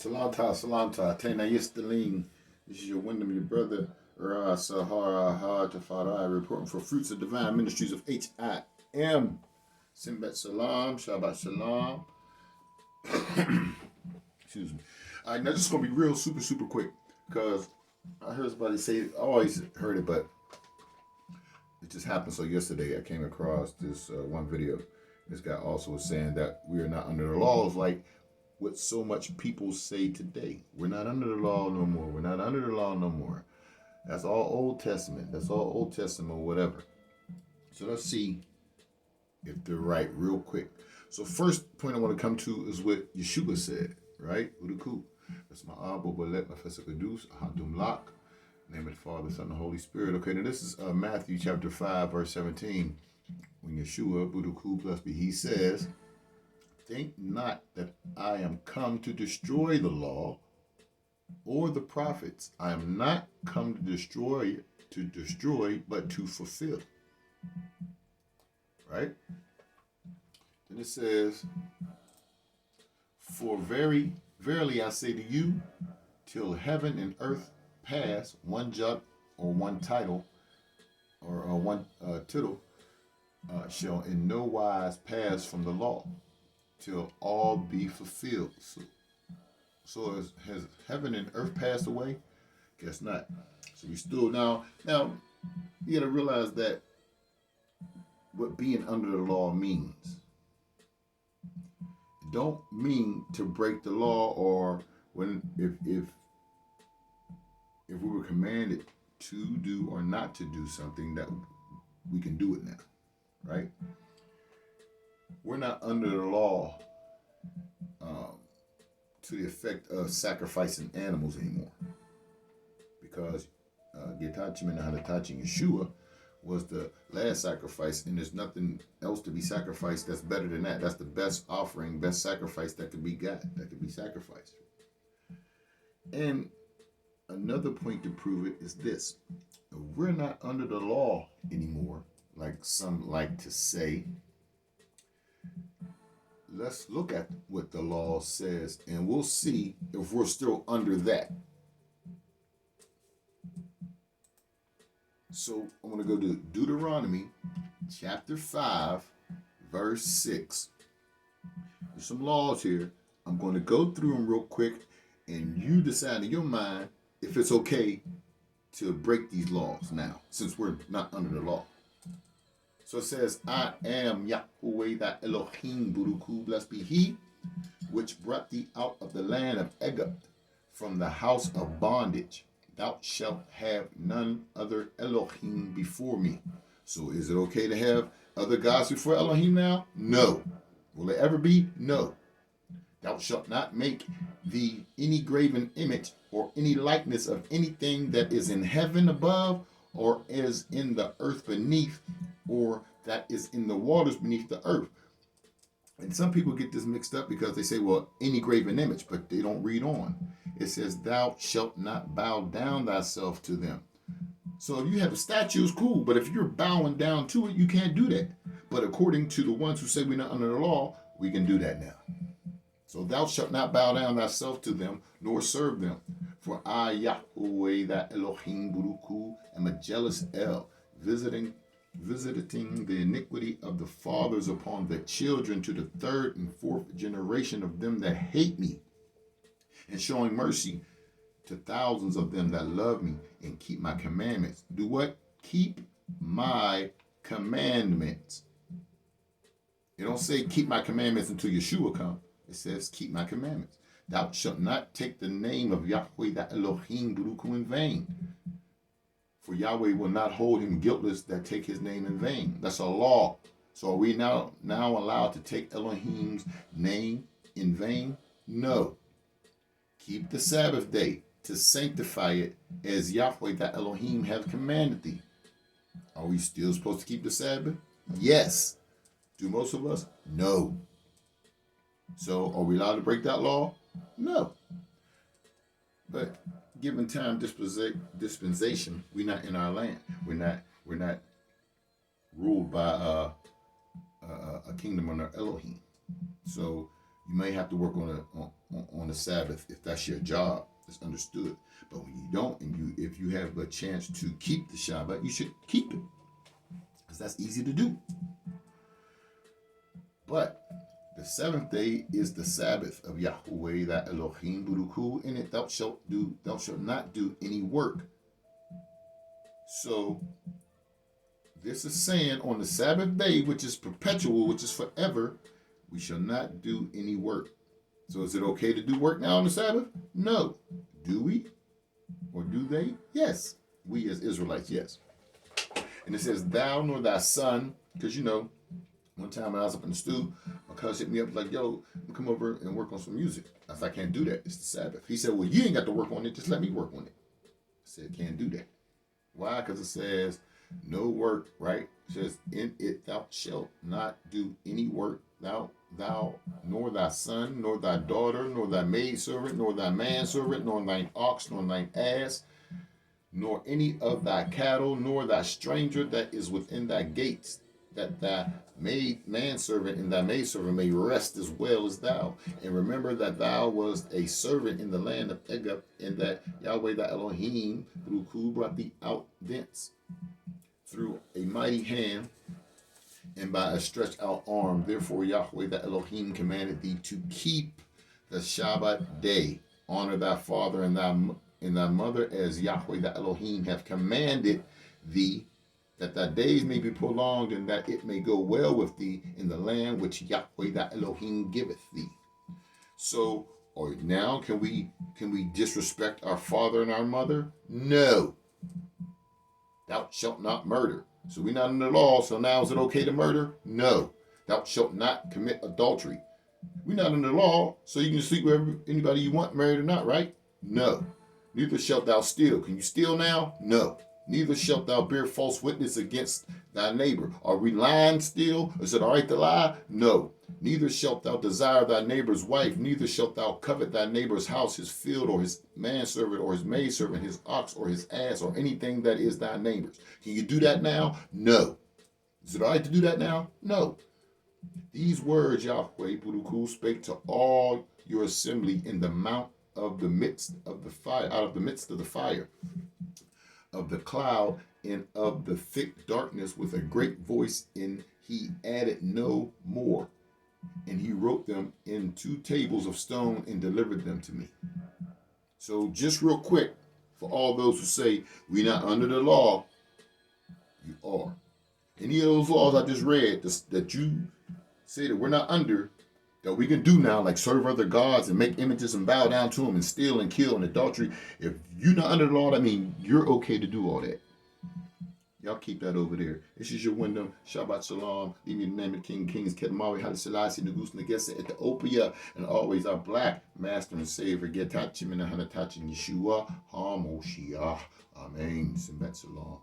Salanta, Salanta, Tena Yistaline. This is your Wyndham, your brother, RAS SAHAR AHAD TAFARI, reporting for Fruits of Divine Ministries of H.I.M. Simbat Salam, Shabbat Shalom. Excuse me. All right, now this is going to be real super quick because I heard somebody say, I always heard it, but it just happened. So yesterday I came across this one video. This guy also was saying that we are not under the laws like what so much people say today. We're not under the law no more. We're not under the law no more. That's all Old Testament. That's all Old Testament or whatever. So let's see if they're right real quick. So first point I want to come to is what Yeshua said, right? Uduku. That's my Abba, Balet, Mafesa Kadus, Ahadum Lak. Name of the Father, Son, and Holy Spirit. Okay, now this is Matthew chapter 5, verse 17. When Yeshua, Buduku, blessed be he, says, think not that I am come to destroy the law or the prophets. I am not come to destroy, but to fulfill. Right? Then it says, for verily I say to you, till heaven and earth pass, one jot or one title or one tittle shall in no wise pass from the law till all be fulfilled. So has heaven and earth passed away? Guess not. So we still now you got to realize that what being under the law means. It don't mean to break the law, or when if we were commanded to do or not to do something, that we can do it now, right? We're not under the law to the effect of sacrificing animals anymore, because Getachim and Hadatachim Yeshua was the last sacrifice, and there's nothing else to be sacrificed that's better than that. That's the best offering, best sacrifice that could be sacrificed. And another point to prove it is this: we're not under the law anymore, like some like to say. Let's look at what the law says, and we'll see if we're still under that. So I'm going to go to Deuteronomy chapter 5, verse 6. There's some laws here. I'm going to go through them real quick, and you decide in your mind if it's okay to break these laws now, since we're not under the law. So it says, I am Yahweh thy Elohim, Buruku, blessed be he, which brought thee out of the land of Egypt, from the house of bondage. Thou shalt have none other Elohim before me. So is it okay to have other gods before Elohim now? No. Will it ever be? No. Thou shalt not make thee any graven image or any likeness of anything that is in heaven above, or is in the earth beneath, or that is in the waters beneath the earth. And some people get this mixed up because they say, well, any graven image, but they don't read on. It says, thou shalt not bow down thyself to them. So if you have a statue, it's cool, but if you're bowing down to it, you can't do that. But according to the ones who say we're not under the law, we can do that now. So thou shalt not bow down thyself to them, nor serve them. For I, Yahweh, thy Elohim, Buruku, am a jealous El, visiting the iniquity of the fathers upon the children to the third and fourth generation of them that hate me, and showing mercy to thousands of them that love me and keep my commandments. Do what? Keep my commandments. It don't say keep my commandments until Yeshua comes. It says keep my commandments. Thou shalt not take the name of Yahweh thy Elohim Buruku in vain. For Yahweh will not hold him guiltless that take his name in vain. That's a law. So are we now allowed to take Elohim's name in vain? No. Keep the Sabbath day to sanctify it as Yahweh thy Elohim have commanded thee. Are we still supposed to keep the Sabbath? Yes. Do most of us? No. So are we allowed to break that law? No. But given time dispensation, we're not in our land. We're not ruled by a kingdom under Elohim. So You may have to work on the Sabbath if that's your job. It's understood. But when you don't, and if you have a chance to keep the Shabbat, you should keep it, because that's easy to do. But the seventh day is the Sabbath of Yahweh thy Elohim Buruku. In it thou shalt not do any work. So this is saying on the Sabbath day, which is perpetual, which is forever, we shall not do any work. So is it okay to do work now on the Sabbath? No. Do we? Or do they? Yes. We as Israelites, yes. And it says, thou nor thy son, because one time when I was up in the stew, my cousin hit me up like, yo, come over and work on some music. I said, I can't do that. It's the Sabbath. He said, well, you ain't got to work on it. Just let me work on it. I said, can't do that. Why? Because it says, no work, right? It says, in it thou shalt not do any work, thou, nor thy son, nor thy daughter, nor thy maidservant, nor thy manservant, nor thine ox, nor thine ass, nor any of thy cattle, nor thy stranger that is within thy gates, that thy manservant and thy maidservant may rest as well as thou. And remember that thou wast a servant in the land of Egypt, and that Yahweh thy Elohim who brought thee out thence through a mighty hand and by a stretched out arm. Therefore Yahweh thy Elohim commanded thee to keep the Shabbat day. Honor thy father and thy mother as Yahweh thy Elohim have commanded thee, that thy days may be prolonged, and that it may go well with thee in the land which Yahweh thy Elohim giveth thee. So, or now can we disrespect our father and our mother? No. Thou shalt not murder. So we're not in the law, so now is it okay to murder? No. Thou shalt not commit adultery. We're not in the law, so you can sleep with anybody you want, married or not, right? No. Neither shalt thou steal. Can you steal now? No. Neither shalt thou bear false witness against thy neighbor. Are we lying still? Is it all right to lie? No. Neither shalt thou desire thy neighbor's wife. Neither shalt thou covet thy neighbor's house, his field, or his manservant, or his maidservant, his ox, or his ass, or anything that is thy neighbor's. Can you do that now? No. Is it all right to do that now? No. These words Yahweh Buruku spake to all your assembly in the mount of the midst of the fire, out of the midst of the fire, of the cloud, and of the thick darkness, with a great voice, and he added no more. And he wrote them in 2 tables of stone and delivered them to me. So just real quick, for all those who say we're not under the law, you are. Any of those laws I just read that you say that we're not under, that we can do now, like serve other gods and make images and bow down to them and steal and kill and adultery. If you're not under the law, that means you're okay to do all that. Y'all keep that over there. This is your window. Shabbat Shalom. Leave me the name of the King of Kings, Kedmawi, Haile Selassie, Negus, Negesa, Ethiopia, and always our black master and savior, Getachim and Hanatach, Yeshua, HaMoshiach. Amen. Shabbat Shalom.